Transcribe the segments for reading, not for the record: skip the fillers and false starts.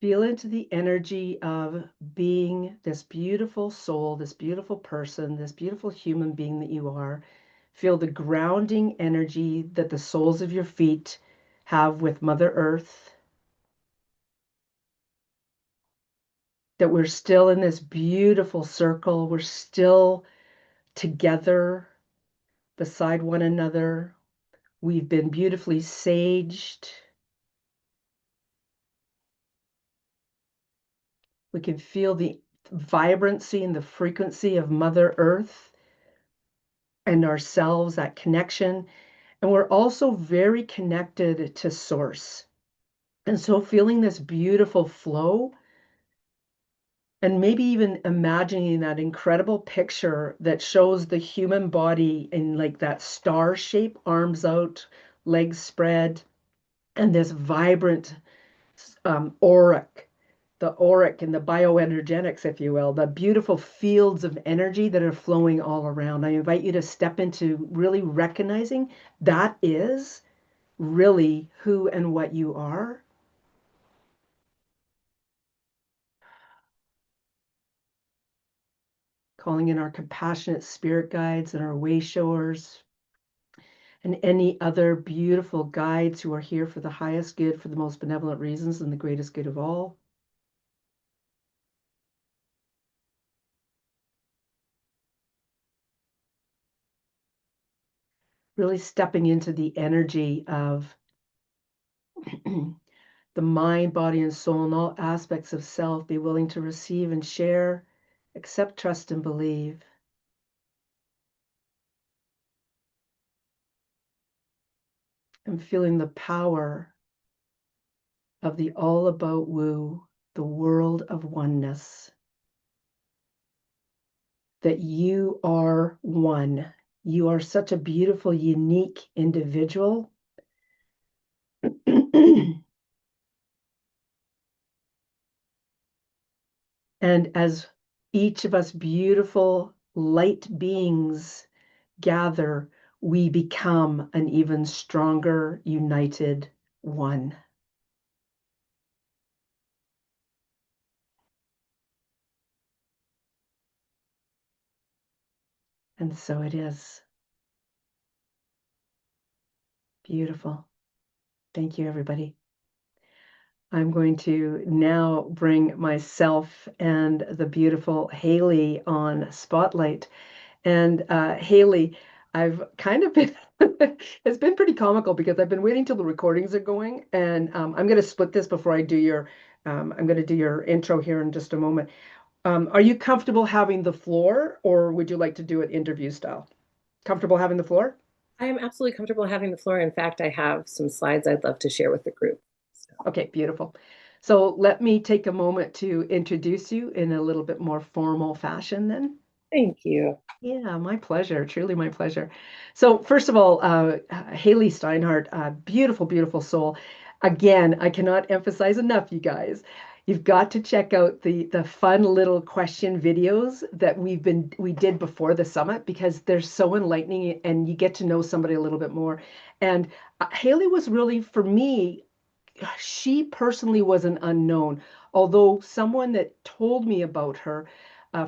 Feel into the energy of being this beautiful soul, this beautiful person, this beautiful human being that you are. Feel the grounding energy that the soles of your feet have with Mother Earth. That we're still in this beautiful circle. We're still together beside one another. We've been beautifully saged. We can feel the vibrancy and the frequency of Mother Earth and ourselves, that connection. And we're also very connected to Source. And so feeling this beautiful flow and maybe even imagining that incredible picture that shows the human body in like that star shape, arms out, legs spread, and this vibrant auric, the auric and the bioenergetics, if you will, the beautiful fields of energy that are flowing all around. I invite you to step into really recognizing that is really who and what you are. Calling in our compassionate spirit guides and our way showers and any other beautiful guides who are here for the highest good, for the most benevolent reasons, and the greatest good of all. Really stepping into the energy of the mind, body, and soul, and all aspects of self. Be willing to receive and share, accept, trust, and believe. And feeling the power of the all about woo, the world of oneness. That you are one. You are such a beautiful, unique individual. And as each of us beautiful light beings gather, we become an even stronger, united one. And so it is. Beautiful. Thank you, everybody. I'm going to now bring myself and the beautiful Haley on Spotlight. And Haley, I've kind of been, it's been pretty comical because I've been waiting till the recordings are going. And I'm going to split this before I do I'm going to do your intro here in just a moment. Are you comfortable having the floor or would you like to do it interview style? Comfortable having the floor? I am absolutely comfortable having the floor. In fact, I have some slides I'd love to share with the group. So. Okay, beautiful. So let me take a moment to introduce you in a little bit more formal fashion then. Thank you. Yeah, my pleasure. Truly my pleasure. So first of all, Haley Steinhardt, beautiful, beautiful soul. Again, I cannot emphasize enough, you guys. You've got to check out the fun little question videos that we did before the summit because they're so enlightening and you get to know somebody a little bit more. And Haley was really, for me, she personally was an unknown, although someone that told me about her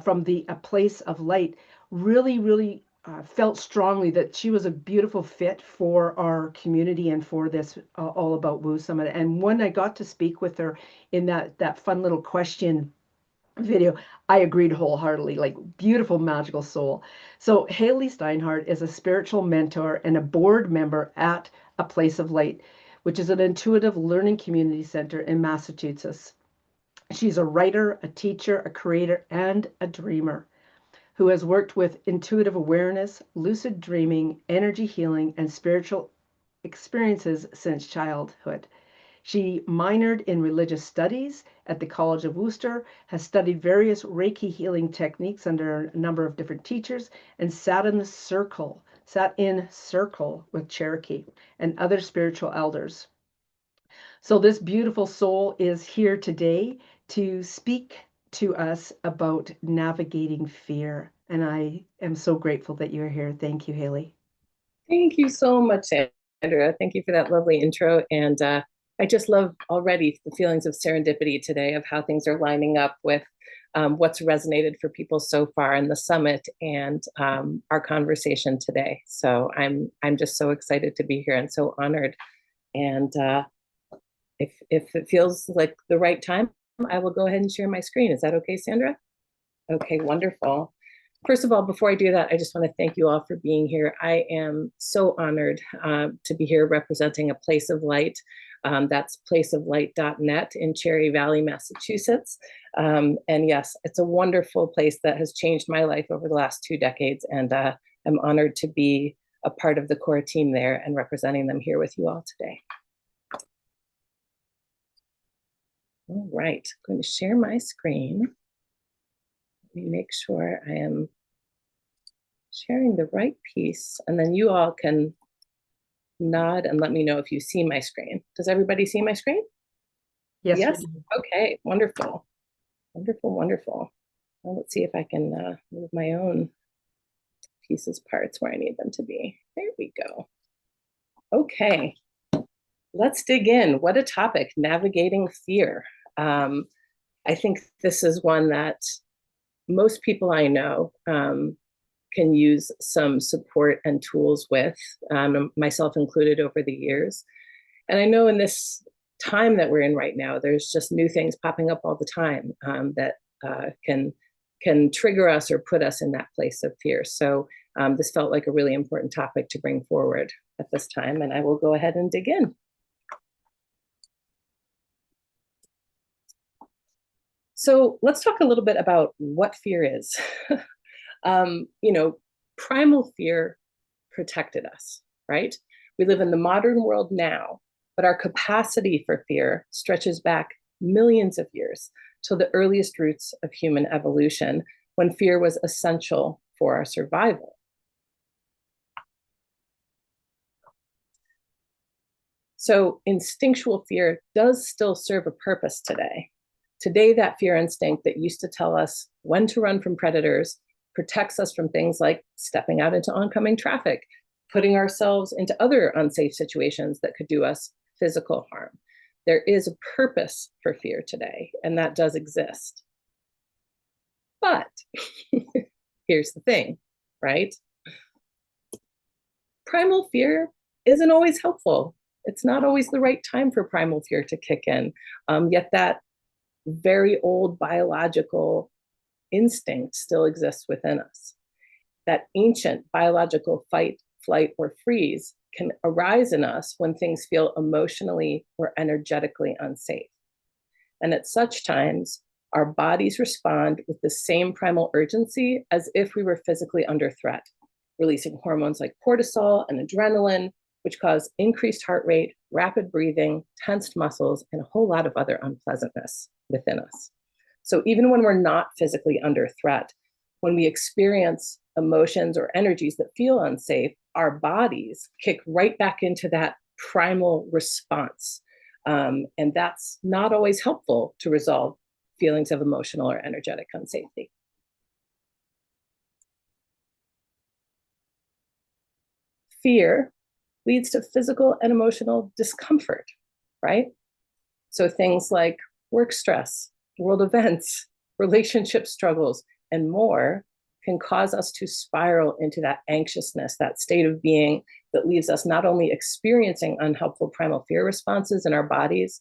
from a place of light really, really felt strongly that she was a beautiful fit for our community and for this All About Woo Summit. And when I got to speak with her in that fun little question video, I agreed wholeheartedly, like beautiful, magical soul. So Haley Steinhardt is a spiritual mentor and a board member at A Place of Light, which is an intuitive learning community center in Massachusetts. She's a writer, a teacher, a creator, and a dreamer who has worked with intuitive awareness, lucid dreaming, energy healing, and spiritual experiences since childhood. She minored in religious studies at the College of Worcester, has studied various Reiki healing techniques under a number of different teachers, and sat in circle with Cherokee and other spiritual elders. So this beautiful soul is here today to speak to us about navigating fear. And I am so grateful that you're here. Thank you, Haley. Thank you so much, Sandra. Thank you for that lovely intro. And I just love already the feelings of serendipity today of how things are lining up with what's resonated for people so far in the summit and our conversation today. So I'm just so excited to be here and so honored. And if it feels like the right time, I will go ahead and share my screen. Is that okay, Sandra? Okay, wonderful. First of all, before I do that, I just want to thank you all for being here. I am so honored to be here representing a place of light. That's placeoflight.net in Cherry Valley, Massachusetts. And yes, it's a wonderful place that has changed my life over the last 2 decades. And I'm honored to be a part of the core team there and representing them here with you all today. All right, I'm going to share my screen. Let me make sure I am sharing the right piece, and then you all can nod and let me know if you see my screen. Does everybody see my screen? Yes. Yes? Okay, wonderful. Wonderful, wonderful. Well, let's see if I can move my own pieces, parts where I need them to be. There we go. Okay, let's dig in. What a topic, navigating fear. I think this is one that most people I know can use some support and tools with, myself included over the years. And I know in this time that we're in right now, there's just new things popping up all the time that can trigger us or put us in that place of fear. So this felt like a really important topic to bring forward at this time, and I will go ahead and dig in. So let's talk a little bit about what fear is. Primal fear protected us, right? We live in the modern world now, but our capacity for fear stretches back millions of years to the earliest roots of human evolution, when fear was essential for our survival. So instinctual fear does still serve a purpose today. Today, that fear instinct that used to tell us when to run from predators protects us from things like stepping out into oncoming traffic, putting ourselves into other unsafe situations that could do us physical harm. There is a purpose for fear today, and that does exist. But here's the thing, right? Primal fear isn't always helpful. It's not always the right time for primal fear to kick in. Yet that very old biological instinct still exists within us. That ancient biological fight, flight, or freeze can arise in us when things feel emotionally or energetically unsafe. And at such times, our bodies respond with the same primal urgency as if we were physically under threat, releasing hormones like cortisol and adrenaline, which cause increased heart rate, rapid breathing, tensed muscles, and a whole lot of other unpleasantness within us. So even when we're not physically under threat, when we experience emotions or energies that feel unsafe, our bodies kick right back into that primal response. And that's not always helpful to resolve feelings of emotional or energetic unsafety. Fear leads to physical and emotional discomfort, right? So things like work stress, world events, relationship struggles, and more can cause us to spiral into that anxiousness, that state of being that leaves us not only experiencing unhelpful primal fear responses in our bodies,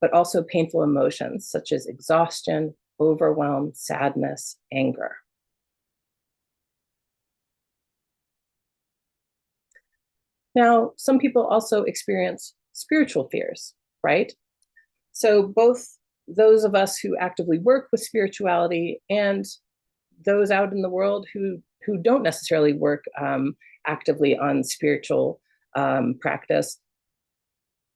but also painful emotions such as exhaustion, overwhelm, sadness, anger. Now, some people also experience spiritual fears, right? So both those of us who actively work with spirituality and those out in the world who don't necessarily work actively on spiritual practice,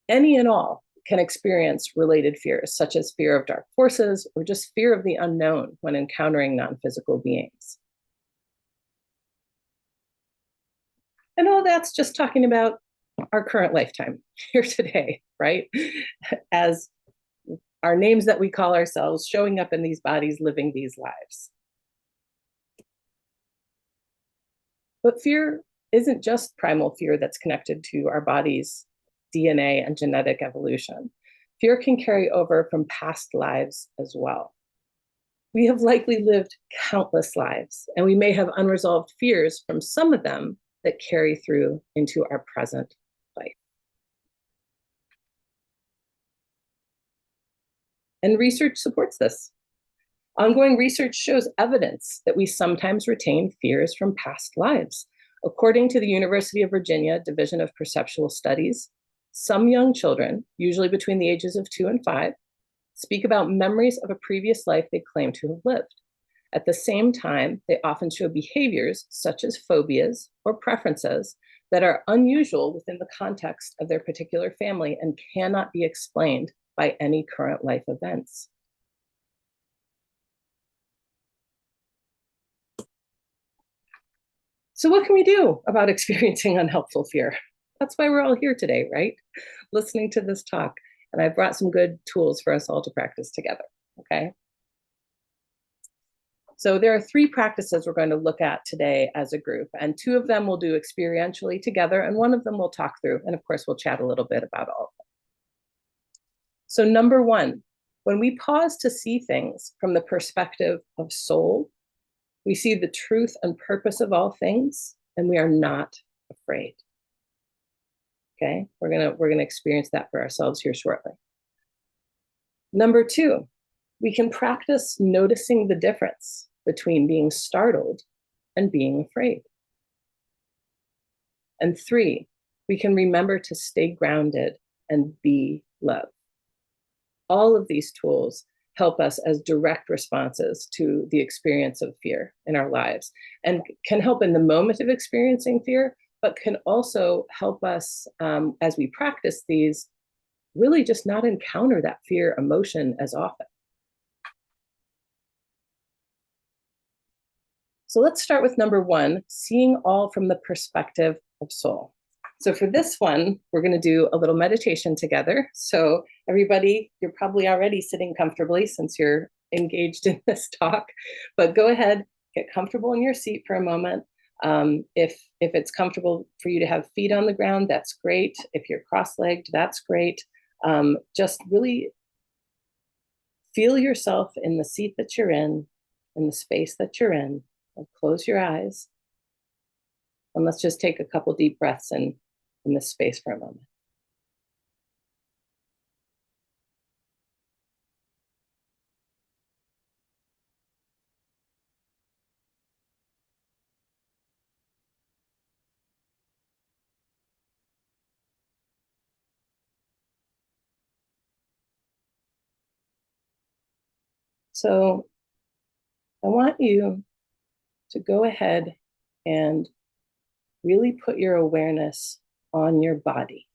any and all can experience related fears, such as fear of dark forces or just fear of the unknown when encountering non-physical beings. And all that's just talking about our current lifetime here today, right? As our names that we call ourselves showing up in these bodies, living these lives. But fear isn't just primal fear that's connected to our bodies DNA and genetic evolution. Fear can carry over from past lives as well. We have likely lived countless lives, and we may have unresolved fears from some of them that carry through into our present life. And research supports this. Ongoing research shows evidence that we sometimes retain fears from past lives. According to the University of Virginia Division of Perceptual Studies, some young children, usually between the ages of 2 and 5, speak about memories of a previous life they claim to have lived. At the same time, they often show behaviors such as phobias or preferences that are unusual within the context of their particular family and cannot be explained by any current life events. So what can we do about experiencing unhelpful fear? That's why we're all here today, right? Listening to this talk. And I brought some good tools for us all to practice together, okay? So there are 3 practices we're going to look at today as a group, and 2 of them we'll do experientially together, and 1 of them we'll talk through, and of course we'll chat a little bit about all of them. So number 1, when we pause to see things from the perspective of soul, we see the truth and purpose of all things, and we are not afraid. Okay, we're gonna experience that for ourselves here shortly. Number 2, we can practice noticing the difference between being startled and being afraid. And 3, we can remember to stay grounded and be love. All of these tools help us as direct responses to the experience of fear in our lives, and can help in the moment of experiencing fear, but can also help us as we practice these, really just not encounter that fear emotion as often. So let's start with number 1, seeing all from the perspective of soul. So for this one, we're going to do a little meditation together. So everybody, you're probably already sitting comfortably since you're engaged in this talk, but go ahead, get comfortable in your seat for a moment. If it's comfortable for you to have feet on the ground, that's great. If you're cross-legged, that's great. Just really feel yourself in the seat that you're in the space that you're in, and close your eyes. And let's just take a couple deep breaths in this space for a moment. So I want you to go ahead and really put your awareness on your body.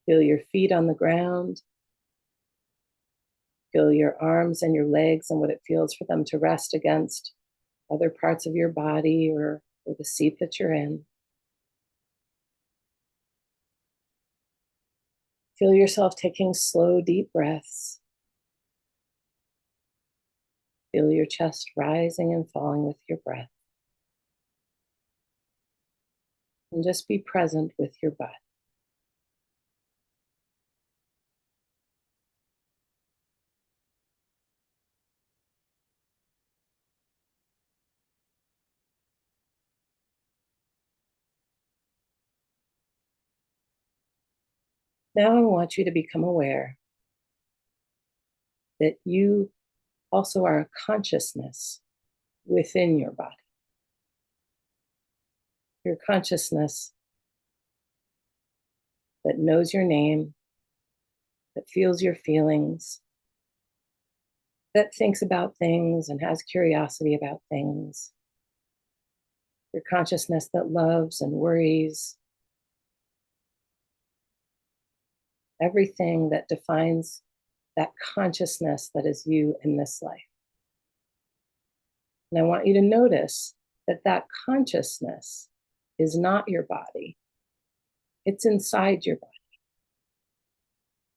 Feel your feet on the ground. Feel your arms and your legs and what it feels for them to rest against other parts of your body or the seat that you're in. Feel yourself taking slow, deep breaths. Feel your chest rising and falling with your breath. And just be present with your body. Now I want you to become aware that you also are a consciousness within your body. Your consciousness that knows your name, that feels your feelings, that thinks about things and has curiosity about things. Your consciousness that loves and worries. Everything that defines that consciousness that is you in this life. And I want you to notice that that consciousness is not your body. It's inside your body.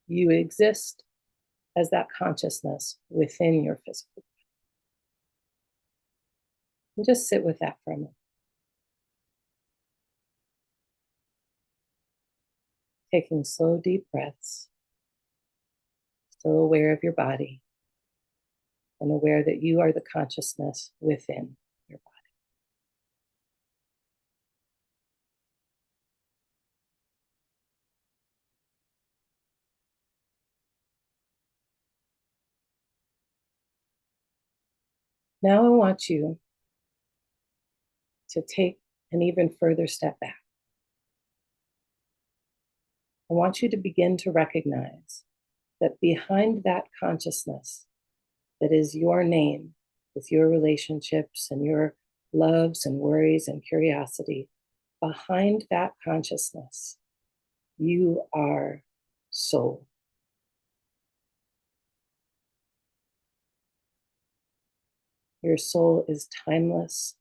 You exist as that consciousness within your physical body. And just sit with that for a moment. Taking slow, deep breaths, still aware of your body and aware that you are the consciousness within your body. Now I want you to take an even further step back. I want you to begin to recognize that behind that consciousness that is your name, with your relationships and your loves and worries and curiosity, behind that consciousness, you are soul. Your soul is timeless.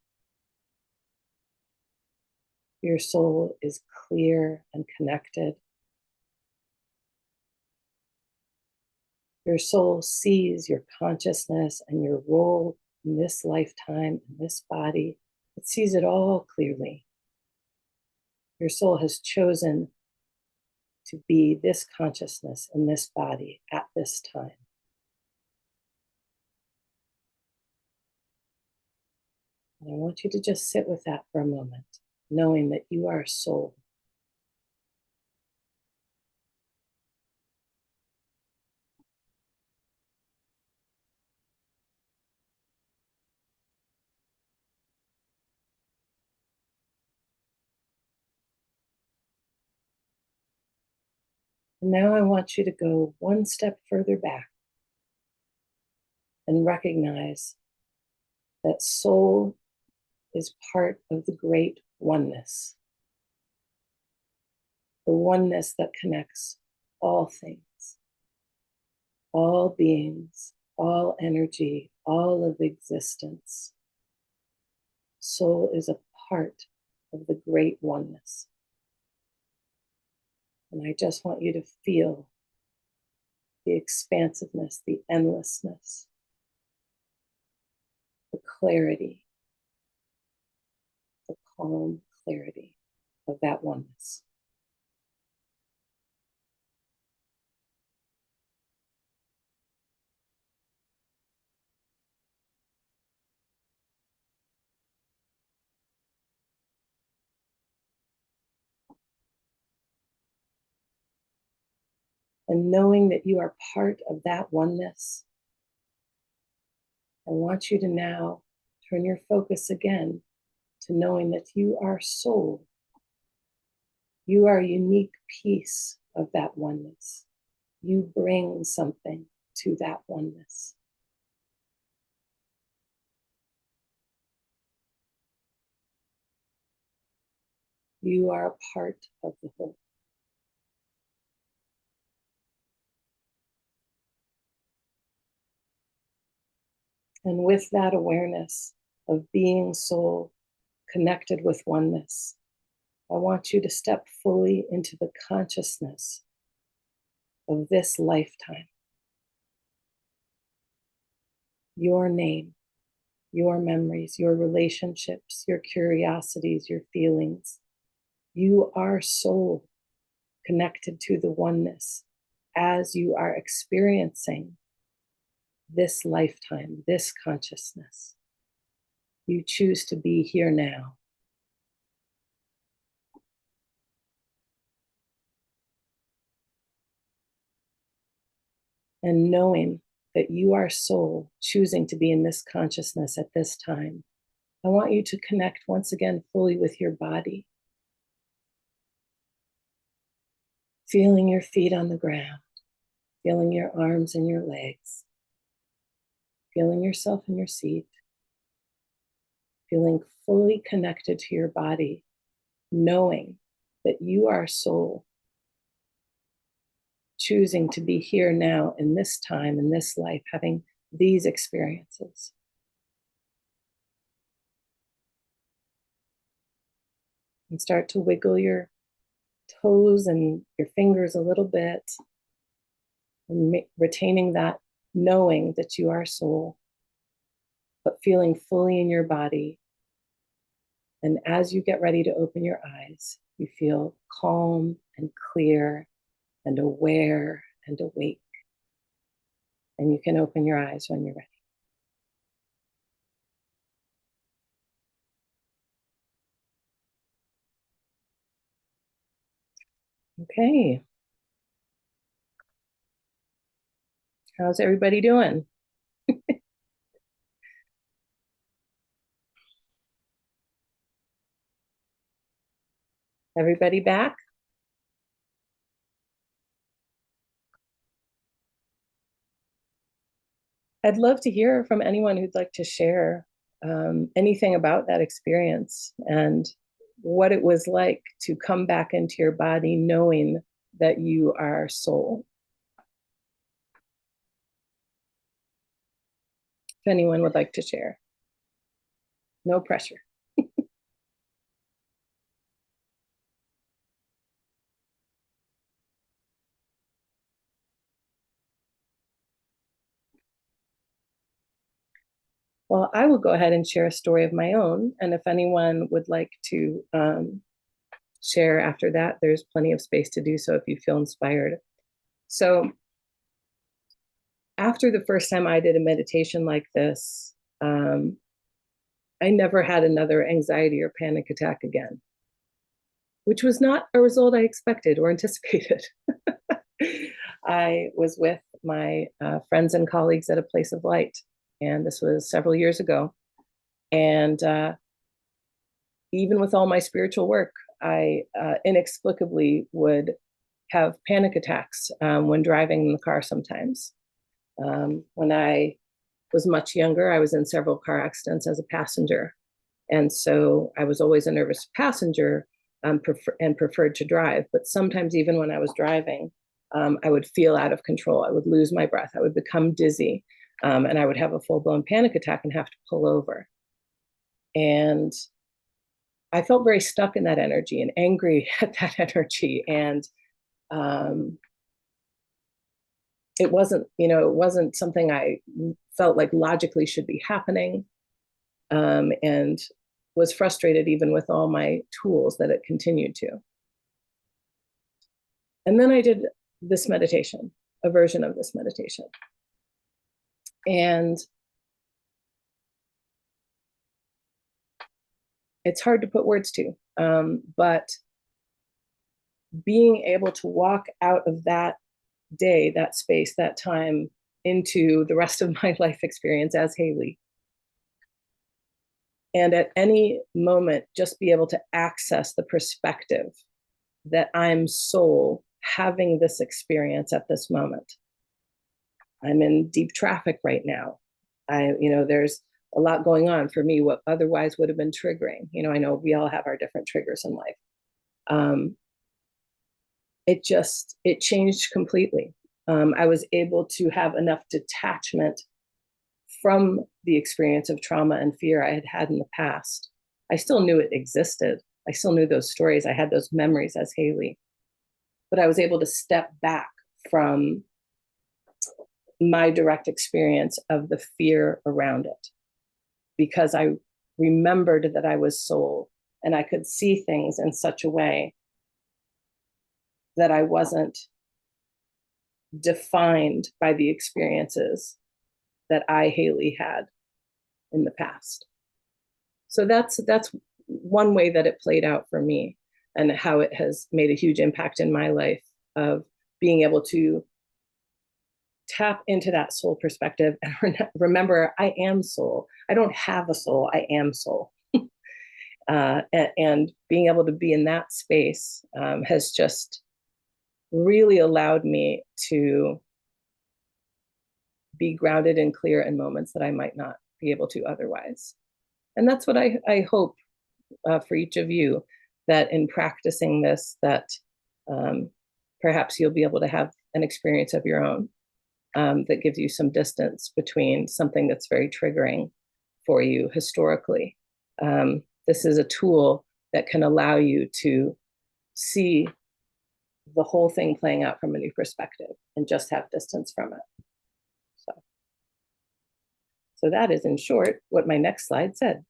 Your soul is clear and connected. Your soul sees your consciousness and your role in this lifetime, in this body. It sees it all clearly. Your soul has chosen to be this consciousness in this body at this time. And I want you to just sit with that for a moment, knowing that you are soul. And now I want you to go one step further back and recognize that soul is part of the great oneness, the oneness that connects all things, all beings, all energy, all of existence. Soul is a part of the great oneness. And I just want you to feel the expansiveness, the endlessness, the clarity, the calm clarity of that oneness. And knowing that you are part of that oneness, I want you to now turn your focus again to knowing that you are soul. You are a unique piece of that oneness. You bring something to that oneness. You are a part of the whole. And with that awareness of being soul connected with oneness, I want you to step fully into the consciousness of this lifetime. Your name, your memories, your relationships, your curiosities, your feelings. You are soul connected to the oneness as you are experiencing this lifetime, this consciousness. You choose to be here now. And knowing that you are soul choosing to be in this consciousness at this time, I want you to connect once again fully with your body. Feeling your feet on the ground, feeling your arms and your legs, feeling yourself in your seat, feeling fully connected to your body, knowing that you are soul, choosing to be here now in this time, in this life, having these experiences. And start to wiggle your toes and your fingers a little bit, and retaining that knowing that you are soul, but feeling fully in your body. And as you get ready to open your eyes, you feel calm and clear and aware and awake. And you can open your eyes when you're ready. Okay. How's everybody doing? Everybody back? I'd love to hear from anyone who'd like to share anything about that experience and what it was like to come back into your body knowing that you are soul. If anyone would like to share, no pressure. Well, I will go ahead and share a story of my own. And if anyone would like to share after that, there's plenty of space to do so if you feel inspired. So after the first time I did a meditation like this, I never had another anxiety or panic attack again, which was not a result I expected or anticipated. I was with my friends and colleagues at a place of light, and this was several years ago. And even with all my spiritual work, I inexplicably would have panic attacks when driving in the car sometimes. When I was much younger, I was in several car accidents as a passenger. And so I was always a nervous passenger and preferred to drive. But sometimes, even when I was driving, I would feel out of control. I would lose my breath. I would become dizzy. And I would have a full-blown panic attack and have to pull over. And I felt very stuck in that energy and angry at that energy. And it wasn't something I felt like logically should be happening, and was frustrated even with all my tools that it continued to. And then I did this meditation, a version of this meditation. And it's hard to put words to, but being able to walk out of that day, that space, that time into the rest of my life experience as Haley. And at any moment, just be able to access the perspective that I'm soul having this experience at this moment. I'm in deep traffic right now. There's a lot going on for me, what otherwise would have been triggering. I know we all have our different triggers in life. It changed completely. I was able to have enough detachment from the experience of trauma and fear I had had in the past. I still knew it existed. I still knew those stories. I had those memories as Haley. But I was able to step back from my direct experience of the fear around it, because I remembered that I was soul and I could see things in such a way that I wasn't defined by the experiences that I, Haley, had in the past. So that's one way that it played out for me, and how it has made a huge impact in my life, of being able to tap into that soul perspective and remember, I am soul. I don't have a soul. I am soul. And being able to be in that space has just really allowed me to be grounded and clear in moments that I might not be able to otherwise. And that's what I hope for each of you, that in practicing this, that perhaps you'll be able to have an experience of your own that gives you some distance between something that's very triggering for you historically. This is a tool that can allow you to see the whole thing playing out from a new perspective and just have distance from it. So that is, in short, what my next slide said.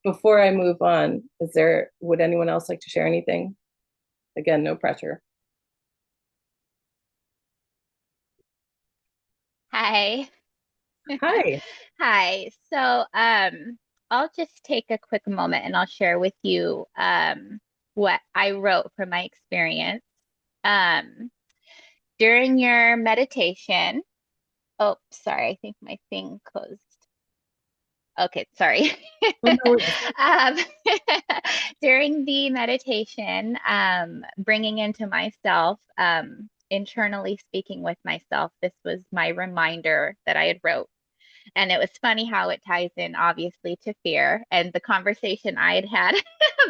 before I move on, would anyone else like to share anything? Again, no pressure. Hi. Hi. Hi. I'll just take a quick moment and I'll share with you what I wrote from my experience. Um, During your meditation, oh, sorry, I think my thing closed. Okay, sorry. Oh, no worries. Um, During the meditation, bringing into myself, internally speaking with myself, this was my reminder that I had wrote. And it was funny how it ties in, obviously, to fear and the conversation I had had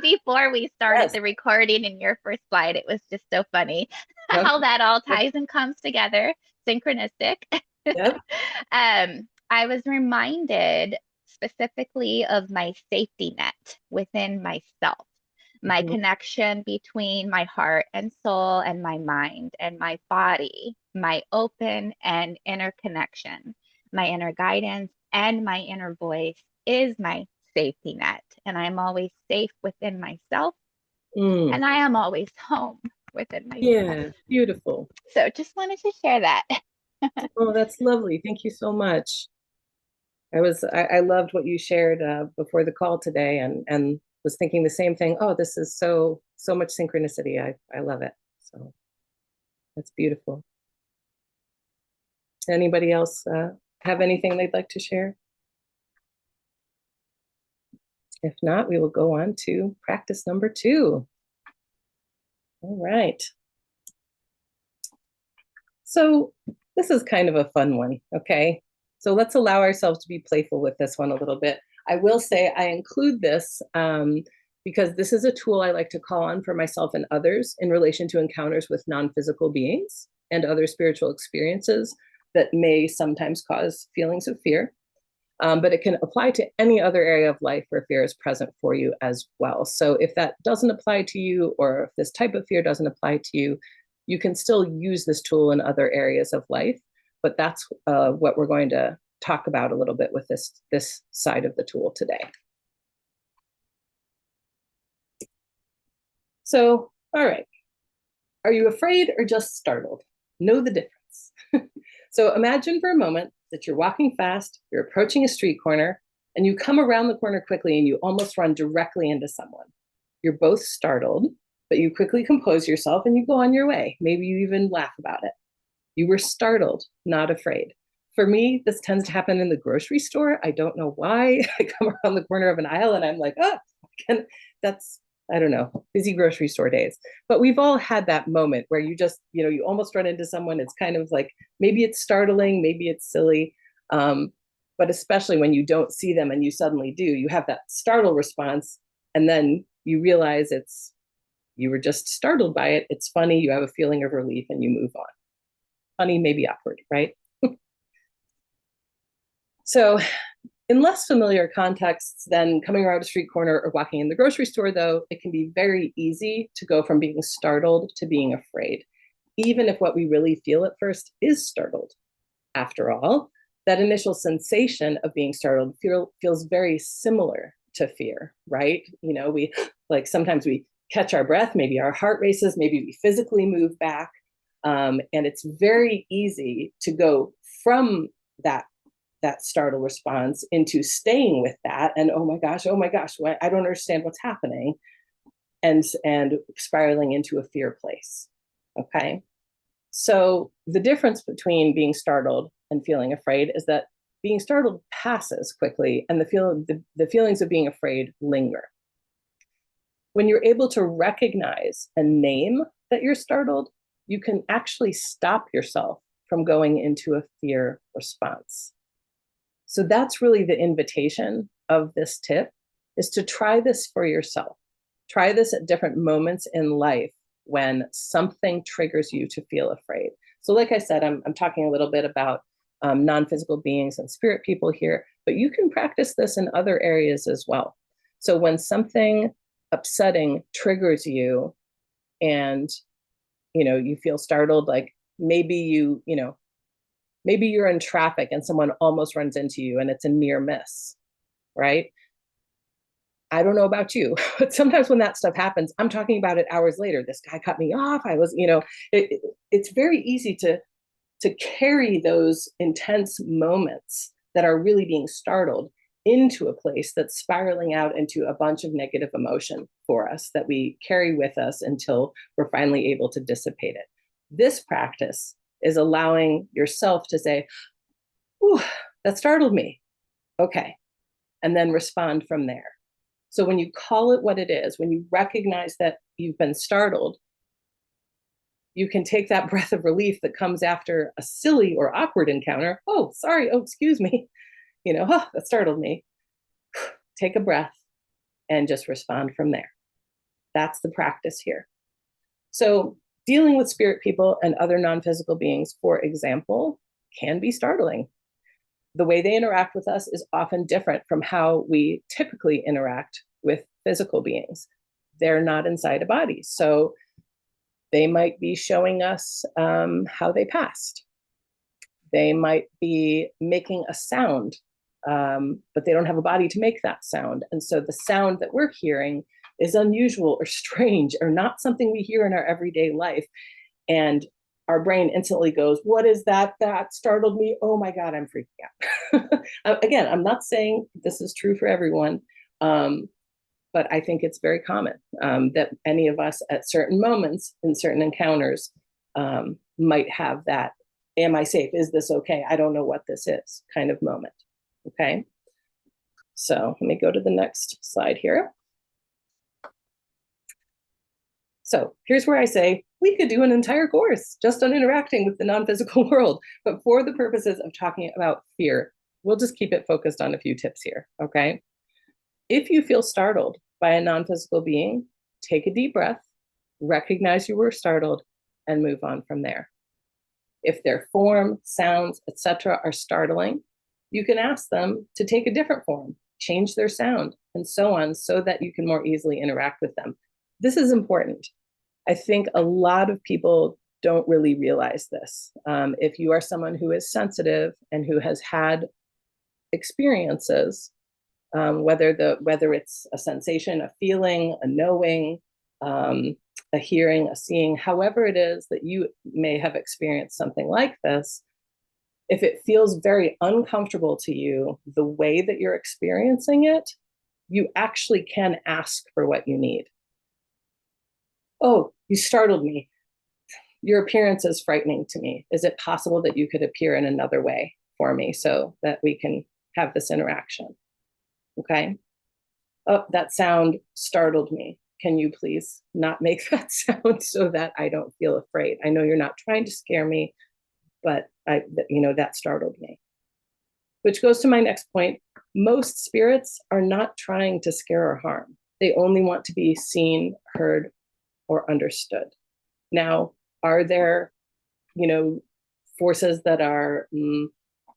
before we started Yes. the recording in your first slide. It was just so funny Okay. how that all ties and comes together, synchronistic. Yep. I was reminded specifically of my safety net within myself, my Mhm. connection between my heart and soul and my mind and my body, my open and inner connection, my inner guidance and my inner voice is my safety net. And I'm always safe within myself Mm. and I am always home within myself. Yeah, beautiful. So just wanted to share that. Oh, that's lovely. Thank you so much. I loved what you shared before the call today, and was thinking the same thing. Oh, this is so much synchronicity. I love it. So that's beautiful. Anybody else have anything they'd like to share? If not, we will go on to practice number 2. All right. So this is kind of a fun one, okay? So let's allow ourselves to be playful with this one a little bit. I will say I include this because this is a tool I like to call on for myself and others in relation to encounters with non-physical beings and other spiritual experiences that may sometimes cause feelings of fear. But it can apply to any other area of life where fear is present for you as well. So if that doesn't apply to you, or if this type of fear doesn't apply to you, you can still use this tool in other areas of life. But that's what we're going to talk about a little bit with this side of the tool today. So, all right. Are you afraid or just startled? Know the difference. So imagine for a moment that you're walking fast, you're approaching a street corner, and you come around the corner quickly and you almost run directly into someone. You're both startled, but you quickly compose yourself and you go on your way. Maybe you even laugh about it. You were startled, not afraid. For me, this tends to happen in the grocery store. I don't know why. I come around the corner of an aisle and I'm like, oh, that's, I don't know, busy grocery store days. But we've all had that moment where you just, you almost run into someone. It's kind of like, maybe it's startling, maybe it's silly. But especially when you don't see them and you suddenly do, you have that startle response. And then you realize you were just startled by it. It's funny. You have a feeling of relief and you move on. Funny, maybe awkward, right? So in less familiar contexts than coming around a street corner or walking in the grocery store, though, it can be very easy to go from being startled to being afraid, even if what we really feel at first is startled. After all, that initial sensation of being startled feels very similar to fear, right? We sometimes we catch our breath, maybe our heart races, maybe we physically move back. And it's very easy to go from that startle response into staying with that and oh my gosh, I don't understand what's happening, and spiraling into a fear place. Okay. So the difference between being startled and feeling afraid is that being startled passes quickly and the feelings of being afraid linger. When you're able to recognize and name that you're startled, you can actually stop yourself from going into a fear response. So that's really the invitation of this tip, is to try this for yourself. Try this at different moments in life when something triggers you to feel afraid. So like I said, I'm talking a little bit about non-physical beings and spirit people here, but you can practice this in other areas as well. So when something upsetting triggers you and you feel startled, like maybe maybe you're in traffic and someone almost runs into you and it's a near miss, right? I don't know about you, but sometimes when that stuff happens, I'm talking about it hours later. This guy cut me off. I was, it's very easy to carry those intense moments that are really being startled into a place that's spiraling out into a bunch of negative emotion for us that we carry with us until we're finally able to dissipate it. This practice is allowing yourself to say, "Ooh, that startled me. Okay." And then respond from there. So when you call it what it is, when you recognize that you've been startled, you can take that breath of relief that comes after a silly or awkward encounter. Oh, sorry. Oh, excuse me. That startled me. Take a breath and just respond from there. That's the practice here. So dealing with spirit people and other non-physical beings, for example, can be startling. The way they interact with us is often different from how we typically interact with physical beings. They're not inside a body. So they might be showing us how they passed. They might be making a sound, but they don't have a body to make that sound. And so the sound that we're hearing is unusual or strange or not something we hear in our everyday life. And our brain instantly goes, what is that? That startled me. Oh my God, I'm freaking out. Again, I'm not saying this is true for everyone, but I think it's very common that any of us at certain moments in certain encounters might have that, am I safe? Is this okay? I don't know what this is kind of moment. Okay. So let me go to the next slide here. So here's where I say, we could do an entire course just on interacting with the non-physical world, but for the purposes of talking about fear, we'll just keep it focused on a few tips here, okay? If you feel startled by a non-physical being, take a deep breath, recognize you were startled, and move on from there. If their form, sounds, etc. are startling, you can ask them to take a different form, change their sound, and so on, so that you can more easily interact with them. This is important. I think a lot of people don't really realize this. If you are someone who is sensitive and who has had experiences, whether it's a sensation, a feeling, a knowing, a hearing, a seeing, however it is that you may have experienced something like this, if it feels very uncomfortable to you, the way that you're experiencing it, you actually can ask for what you need. Oh, you startled me. Your appearance is frightening to me. Is it possible that you could appear in another way for me so that we can have this interaction? Okay. Oh, that sound startled me. Can you please not make that sound so that I don't feel afraid? I know you're not trying to scare me, but that startled me. Which goes to my next point. Most spirits are not trying to scare or harm. They only want to be seen, heard, or understood. Now, are there, forces that are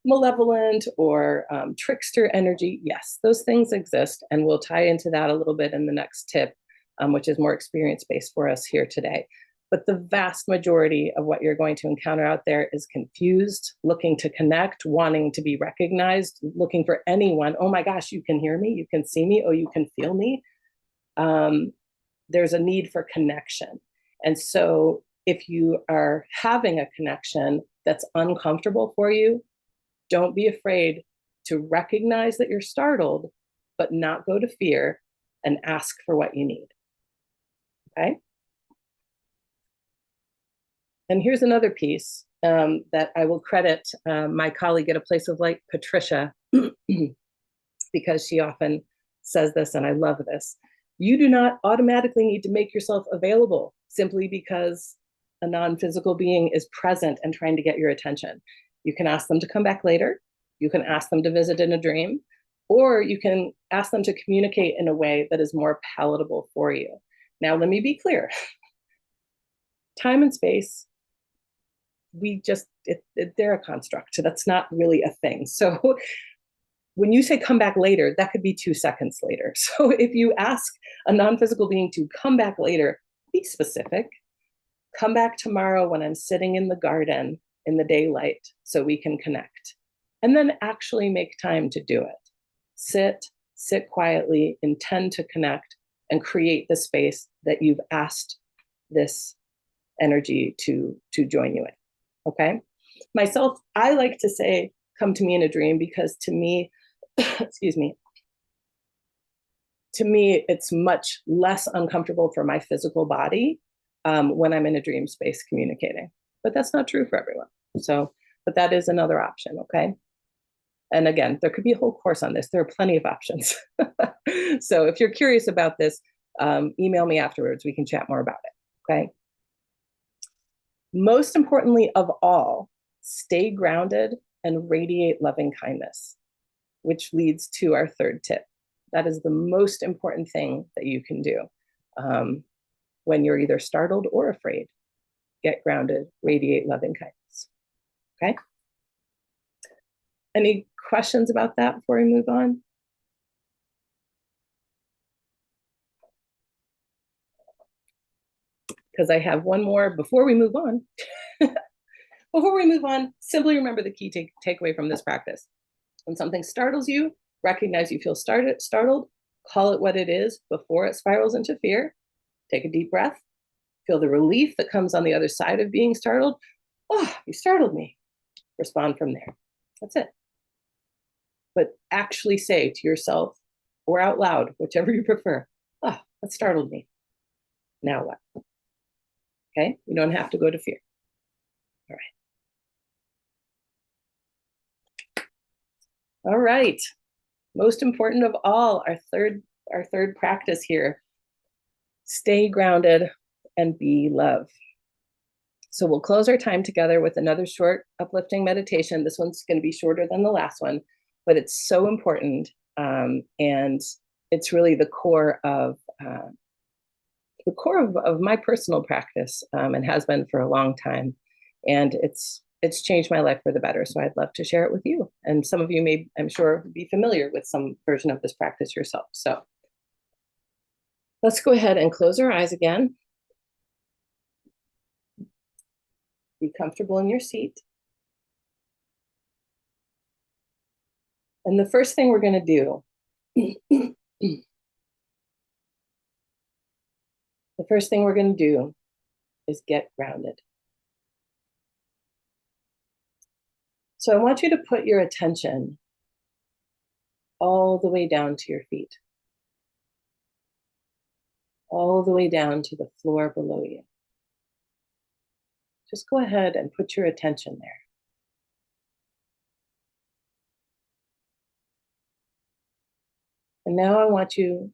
malevolent or trickster energy? Yes, those things exist, and we'll tie into that a little bit in the next tip, which is more experience-based for us here today. But the vast majority of what you're going to encounter out there is confused, looking to connect, wanting to be recognized, looking for anyone. Oh my gosh, you can hear me, you can see me, oh, you can feel me. There's a need for connection. And so if you are having a connection that's uncomfortable for you, don't be afraid to recognize that you're startled, but not go to fear and ask for what you need. Okay? And here's another piece that I will credit my colleague at A Place of Light, Patricia, because she often says this, and I love this. You do not automatically need to make yourself available simply because a non-physical being is present and trying to get your attention. You can ask them to come back later. You can ask them to visit in a dream, or you can ask them to communicate in a way that is more palatable for you. Now, let me be clear. Time and space, they're a construct. That's not really a thing. So when you say come back later, that could be 2 seconds later. So if you ask a non-physical being to come back later, be specific. Come back tomorrow when I'm sitting in the garden in the daylight so we can connect. And then actually make time to do it. Sit, sit quietly, intend to connect, and create the space that you've asked this energy to join you in. Okay? Myself, I like to say, come to me in a dream, because to me, excuse me, to me, it's much less uncomfortable for my physical body when I'm in a dream space communicating. But that's not true for everyone. So, but that is another option, okay? And again, there could be a whole course on this. There are plenty of options. So if you're curious about this, email me afterwards. We can chat more about it, okay? Most importantly of all, stay grounded and radiate loving kindness, which leads to our third tip. That is the most important thing that you can do when you're either startled or afraid. Get grounded, radiate loving kindness. Okay? Any questions about that before we move on? Because I have one more before we move on. Before we move on, simply remember the key takeaway from this practice. When something startles you, recognize you feel startled, call it what it is before it spirals into fear. Take a deep breath. Feel the relief that comes on the other side of being startled. Oh, you startled me. Respond from there. That's it. But actually say to yourself or out loud, whichever you prefer, oh, that startled me. Now what? Okay? You don't have to go to fear. All right. All right. Most important of all, our third practice here. Stay grounded and be love. So we'll close our time together with another short uplifting meditation. This one's going to be shorter than the last one, but it's so important. And it's really the core of my personal practice, and has been for a long time. And it's changed my life for the better. So I'd love to share it with you. And some of you may, I'm sure, be familiar with some version of this practice yourself. So let's go ahead and close our eyes again. Be comfortable in your seat. And the first thing we're going to do, the first thing we're going to do is get grounded. So I want you to put your attention all the way down to your feet, all the way down to the floor below you. Just go ahead and put your attention there. And now I want you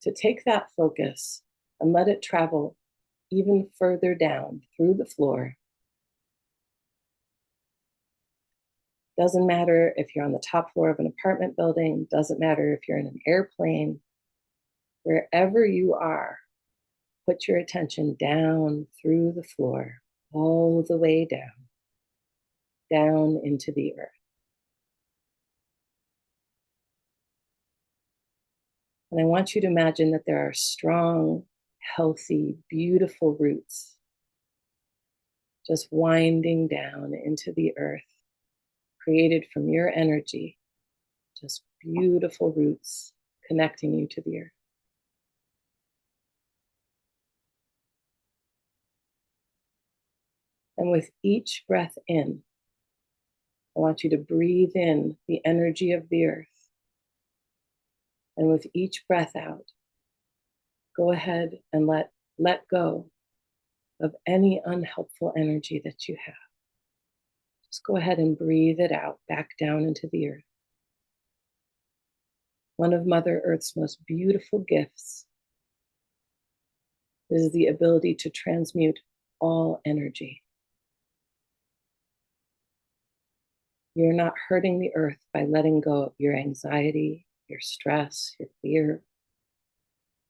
to take that focus and let it travel even further down through the floor. Doesn't matter if you're on the top floor of an apartment building, doesn't matter if you're in an airplane, wherever you are, put your attention down through the floor, all the way down into the earth. And I want you to imagine that there are strong, healthy, beautiful roots just winding down into the earth, created from your energy, just beautiful roots connecting you to the earth. And with each breath in, I want you to breathe in the energy of the earth. And with each breath out, go ahead and let go of any unhelpful energy that you have. Just go ahead and breathe it out back down into the earth. One of Mother Earth's most beautiful gifts is the ability to transmute all energy. You're not hurting the earth by letting go of your anxiety, your stress, your fear.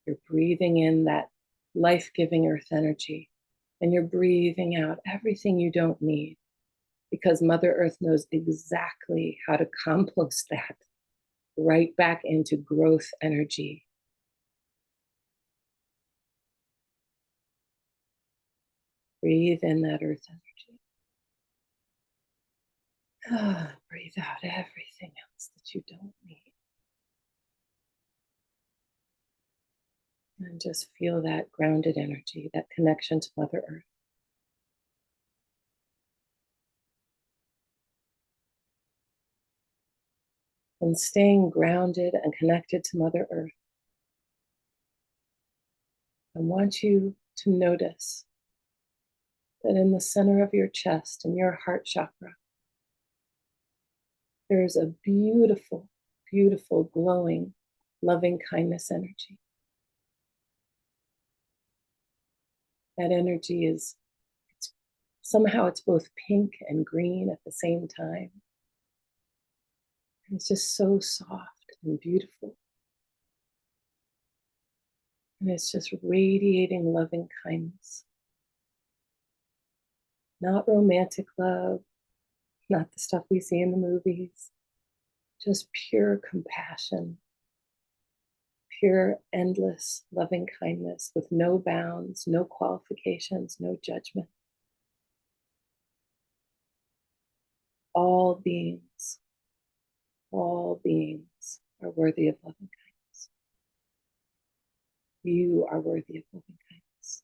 You're breathing in that life-giving earth energy, and you're breathing out everything you don't need, because Mother Earth knows exactly how to compost that right back into growth energy. Breathe in that earth energy. Breathe out everything else that you don't need. And just feel that grounded energy, that connection to Mother Earth. And staying grounded and connected to Mother Earth, I want you to notice that in the center of your chest, in your heart chakra, there's a beautiful, beautiful, glowing, loving kindness energy. That energy is, somehow it's both pink and green at the same time. And it's just so soft and beautiful. And it's just radiating loving kindness. Not romantic love, not the stuff we see in the movies, just pure compassion, pure, endless loving kindness with no bounds, no qualifications, no judgment. All beings are worthy of loving kindness. You are worthy of loving kindness.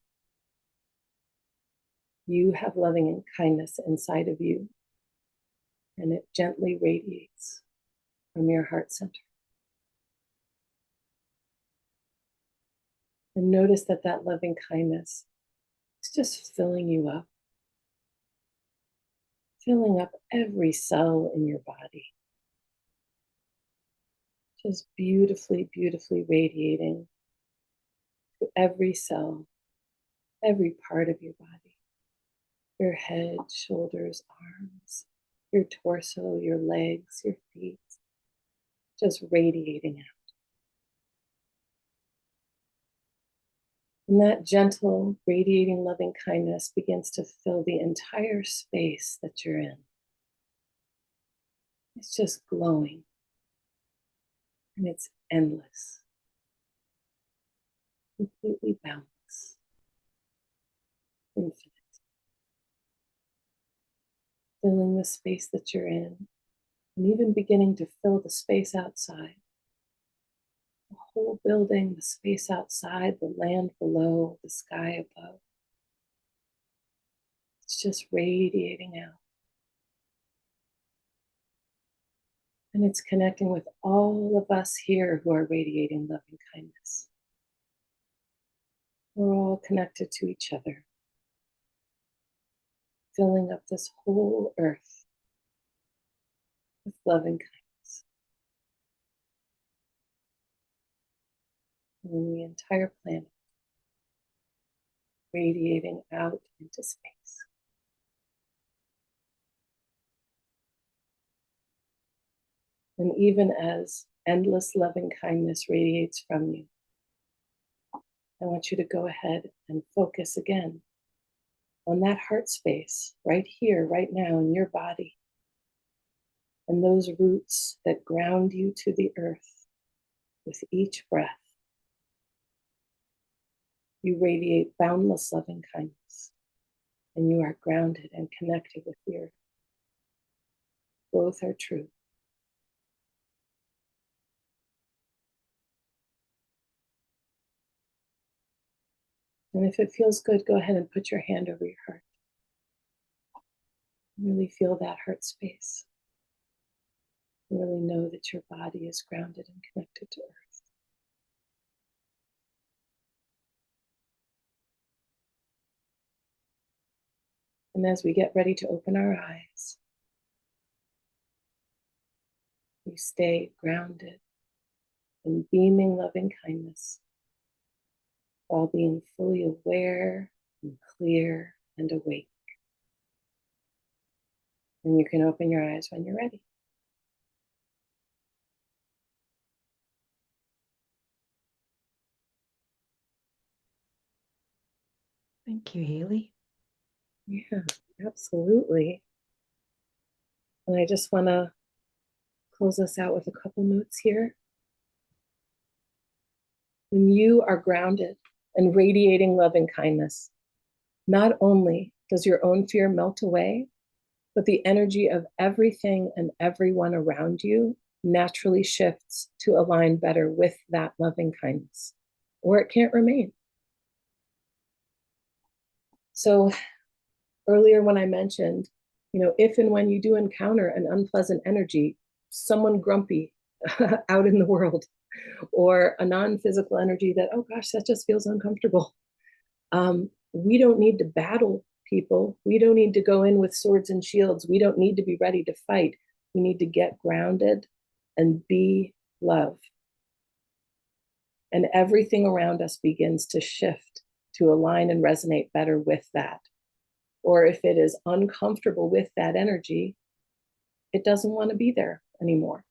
You have loving kindness inside of you, and it gently radiates from your heart center. And notice that that loving kindness is just filling you up, filling up every cell in your body. Just beautifully, beautifully radiating to every cell, every part of your body. Your head, shoulders, arms, your torso, your legs, your feet, just radiating out. And that gentle, radiating loving kindness begins to fill the entire space that you're in. It's just glowing, and it's endless, completely boundless, infinite. Filling the space that you're in, and even beginning to fill the space outside. The whole building, the space outside, the land below, the sky above. It's just radiating out. And it's connecting with all of us here who are radiating loving kindness. We're all connected to each other, filling up this whole earth with loving kindness. And the entire planet radiating out into space. And even as endless loving kindness radiates from you, I want you to go ahead and focus again on that heart space right here, right now in your body, and those roots that ground you to the earth with each breath. You radiate boundless loving kindness, and you are grounded and connected with the earth. Both are true. And if it feels good, go ahead and put your hand over your heart. Really feel that heart space. Really know that your body is grounded and connected to earth. And as we get ready to open our eyes, we stay grounded in beaming loving kindness while being fully aware and clear and awake. And you can open your eyes when you're ready. Thank you, Haley. Yeah, absolutely. And I just want to close us out with a couple notes here. When you are grounded and radiating loving kindness, not only does your own fear melt away, but the energy of everything and everyone around you naturally shifts to align better with that loving kindness. or it can't remain. So earlier when I mentioned, if and when you do encounter an unpleasant energy, someone grumpy out in the world, or a non-physical energy that, oh gosh, that just feels uncomfortable. We don't need to battle people. We don't need to go in with swords and shields. We don't need to be ready to fight. We need to get grounded and be love. And everything around us begins to shift to align and resonate better with that. Or if it is uncomfortable with that energy, it doesn't want to be there anymore.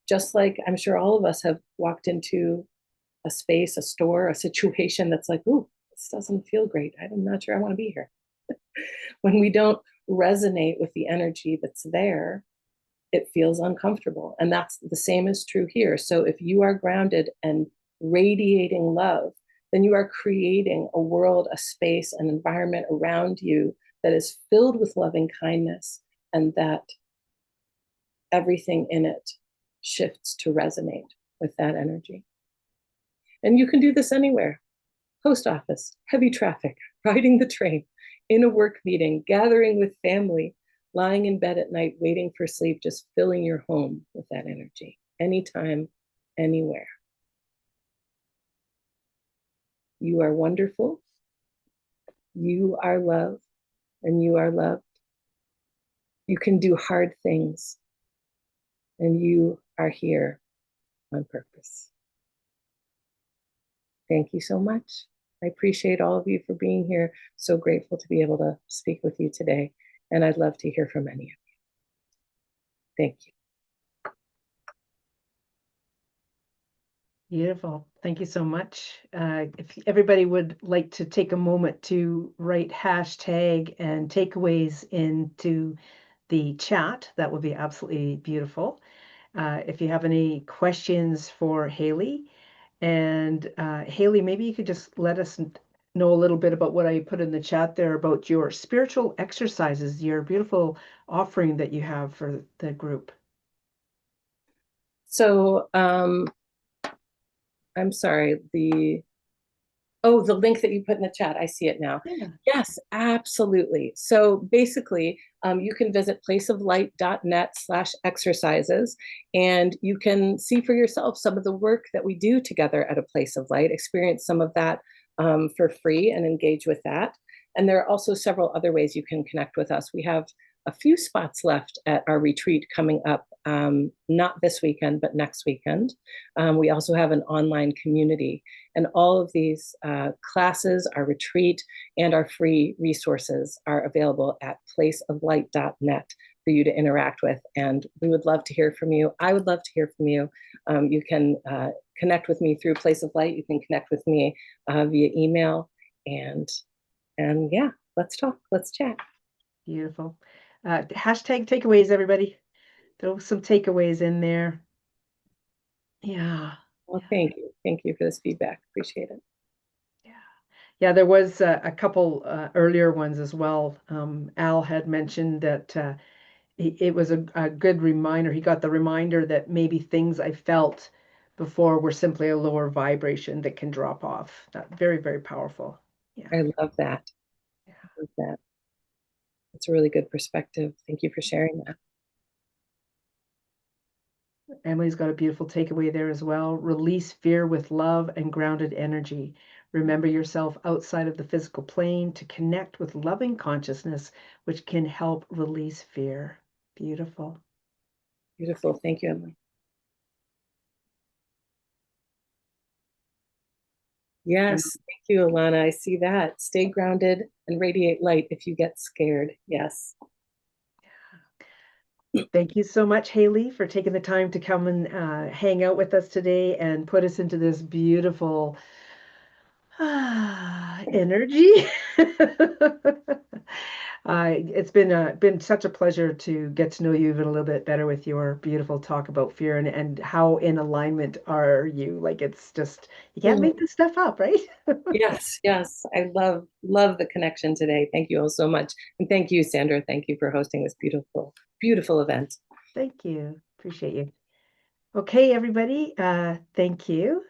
Just like I'm sure all of us have walked into a space, a store, a situation that's like, ooh, this doesn't feel great. I'm not sure I want to be here. When we don't resonate with the energy that's there, it feels uncomfortable. And that's the same is true here. So if you are grounded and radiating love, then you are creating a world, a space, an environment around you that is filled with loving kindness, and that everything in it shifts to resonate with that energy. And you can do this anywhere: post office, heavy traffic, riding the train, in a work meeting, gathering with family, lying in bed at night, waiting for sleep, just filling your home with that energy, anytime, anywhere. You are wonderful. You are love, and you are loved. You can do hard things, and you are here on purpose. Thank you so much. I appreciate all of you for being here. So grateful to be able to speak with you today. And I'd love to hear from any of you. Thank you. Beautiful. Thank you so much. If everybody would like to take a moment to write hashtag and takeaways into the chat, that would be absolutely beautiful. If you have any questions for Haley, and Haley, maybe you could just let us know a little bit about what I put in the chat there about your spiritual exercises, your beautiful offering that you have for the group. So I'm sorry, the link that you put in the chat, I see it now. Yeah. Yes, absolutely. So basically, you can visit placeoflight.net/exercises, and you can see for yourself some of the work that we do together at a Place of Light, experience some of that for free and engage with that. And there are also several other ways you can connect with us. We have a few spots left at our retreat coming up, not this weekend, but next weekend. We also have an online community, and all of these classes, our retreat, and our free resources are available at placeoflight.net for you to interact with. And we would love to hear from you. I would love to hear from you. You can connect with me through Place of Light. You can connect with me via email. And yeah, let's talk, let's chat. Beautiful. Hashtag takeaways, everybody. Throw some takeaways in there. Yeah. Well, thank you. Thank you for this feedback. Appreciate it. Yeah. Yeah, there was a couple earlier ones as well. Al had mentioned that it was a good reminder. He got the reminder that maybe things I felt before were simply a lower vibration that can drop off. That very, very powerful. Yeah. I love that. Yeah. I love that. It's a really good perspective. Thank you for sharing that. Emily's got a beautiful takeaway there as well. Release fear with love and grounded energy. Remember yourself outside of the physical plane to connect with loving consciousness, which can help release fear. Beautiful. Beautiful. Thank you, Emily. Yes, thank you, Alana. I see that. Stay grounded and radiate light if you get scared. Yes. Thank you so much, Haley, for taking the time to come and hang out with us today and put us into this beautiful energy. It's been such a pleasure to get to know you even a little bit better with your beautiful talk about fear and how in alignment are you. Like it's just you can't make this stuff up, right? Yes, yes. I love the connection today. Thank you all so much. And thank you, Sandra. Thank you for hosting this beautiful, beautiful event. Thank you. Appreciate you. Okay, everybody. Thank you.